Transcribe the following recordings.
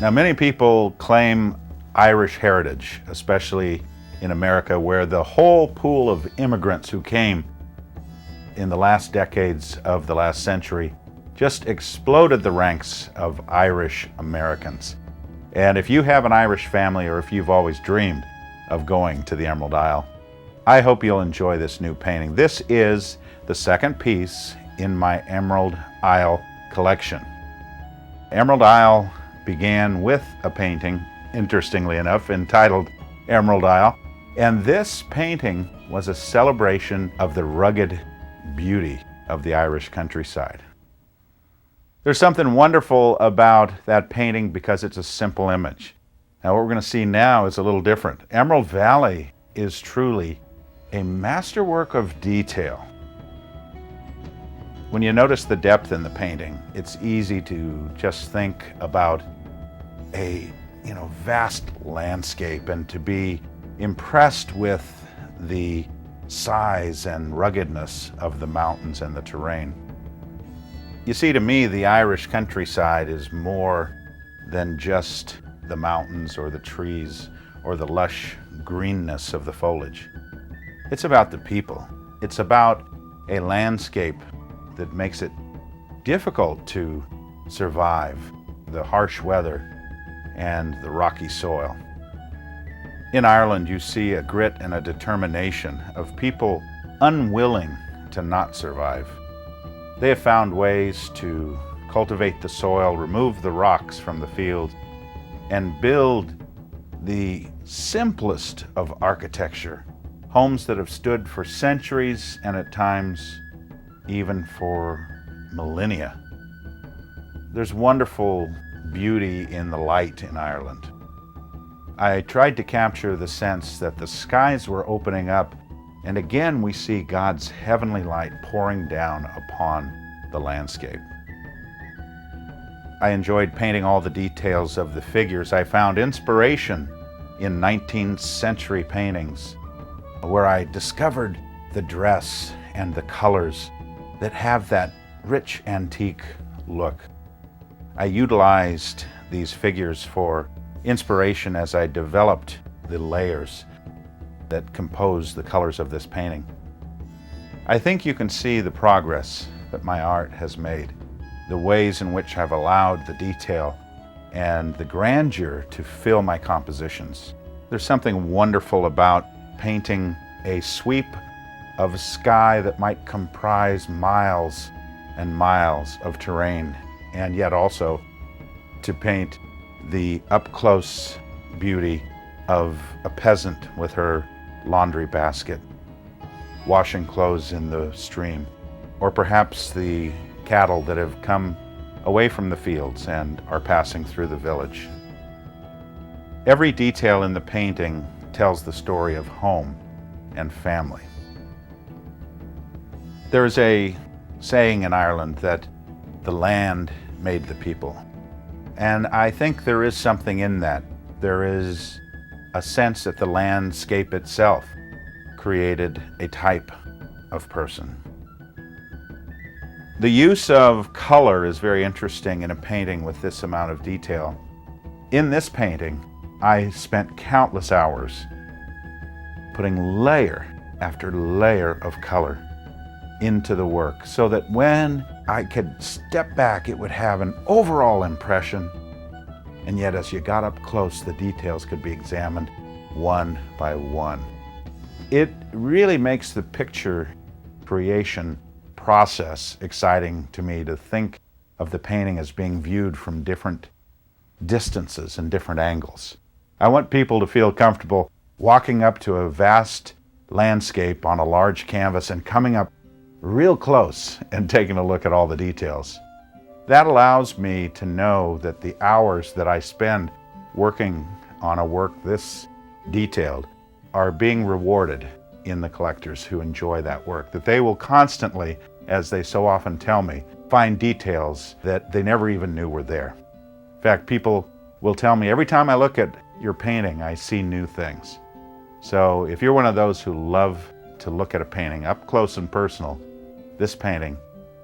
Now, many people claim Irish heritage, especially in America, where the whole pool of immigrants who came in the last decades of the last century just exploded the ranks of Irish Americans. And if you have an Irish family, or if you've always dreamed of going to the Emerald Isle, I hope you'll enjoy this new painting. This is the second piece in my Emerald Isle collection. Emerald Isle began with a painting, interestingly enough, entitled Emerald Isle. And this painting was a celebration of the rugged beauty of the Irish countryside. There's something wonderful about that painting because it's a simple image. Now, what we're going to see now is a little different. Emerald Valley is truly a masterwork of detail. When you notice the depth in the painting, it's easy to just think about a vast landscape and to be impressed with the size and ruggedness of the mountains and the terrain. You see, to me, the Irish countryside is more than just the mountains or the trees or the lush greenness of the foliage. It's about the people. It's about a landscape that makes it difficult to survive the harsh weather and the rocky soil. In Ireland, you see a grit and a determination of people unwilling to not survive. They have found ways to cultivate the soil, remove the rocks from the fields, and build the simplest of architecture, homes that have stood for centuries and at times even for millennia. There's wonderful beauty in the light in Ireland. I tried to capture the sense that the skies were opening up, and again we see God's heavenly light pouring down upon the landscape. I enjoyed painting all the details of the figures. I found inspiration in 19th century paintings, where I discovered the dress and the colors that have that rich antique look. I utilized these figures for inspiration as I developed the layers that compose the colors of this painting. I think you can see the progress that my art has made, the ways in which I've allowed the detail and the grandeur to fill my compositions. There's something wonderful about painting a sweep of a sky that might comprise miles and miles of terrain, and yet also to paint the up-close beauty of a peasant with her laundry basket, washing clothes in the stream, or perhaps the cattle that have come away from the fields and are passing through the village. Every detail in the painting tells the story of home and family. There's a saying in Ireland that the land made the people. And I think there is something in that. There is a sense that the landscape itself created a type of person. The use of color is very interesting in a painting with this amount of detail. In this painting, I spent countless hours putting layer after layer of color into the work so that when I could step back, it would have an overall impression, and yet as you got up close, the details could be examined one by one. It really makes the picture creation process exciting to me, to think of the painting as being viewed from different distances and different angles. I want people to feel comfortable walking up to a vast landscape on a large canvas and coming up real close and taking a look at all the details. That allows me to know that the hours that I spend working on a work this detailed are being rewarded in the collectors who enjoy that work, that they will constantly, as they so often tell me, find details that they never even knew were there. In fact, people will tell me, every time I look at your painting, I see new things. So if you're one of those who love to look at a painting up close and personal, this painting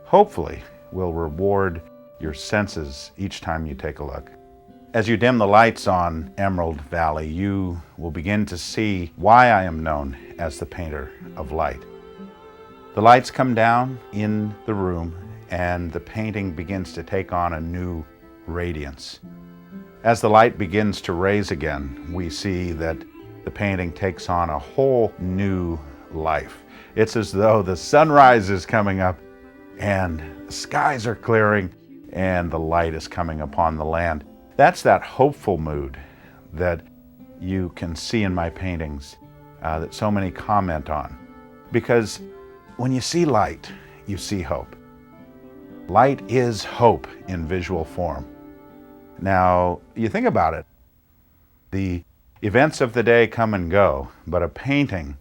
hopefully will reward your senses each time you take a look. As you dim the lights on Emerald Valley, you will begin to see why I am known as the painter of light. The lights come down in the room and the painting begins to take on a new radiance. As the light begins to raise again, we see that the painting takes on a whole new life. It's as though the sunrise is coming up and the skies are clearing and the light is coming upon the land. That's that hopeful mood that you can see in my paintings that so many comment on. Because when you see light, you see hope. Light is hope in visual form. Now, you think about it. The events of the day come and go, but a painting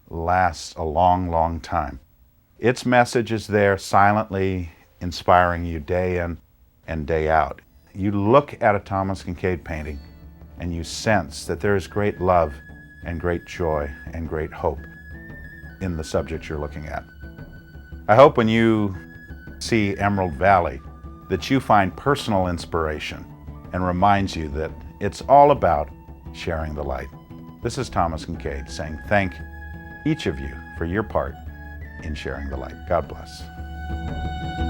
lasts a long, long time. Its message is there silently inspiring you day in and day out. You look at a Thomas Kinkade painting and you sense that there is great love and great joy and great hope in the subject you're looking at. I hope when you see Emerald Valley that you find personal inspiration and reminds you that it's all about sharing the light. This is Thomas Kinkade saying thank each of you for your part in sharing the light. God bless.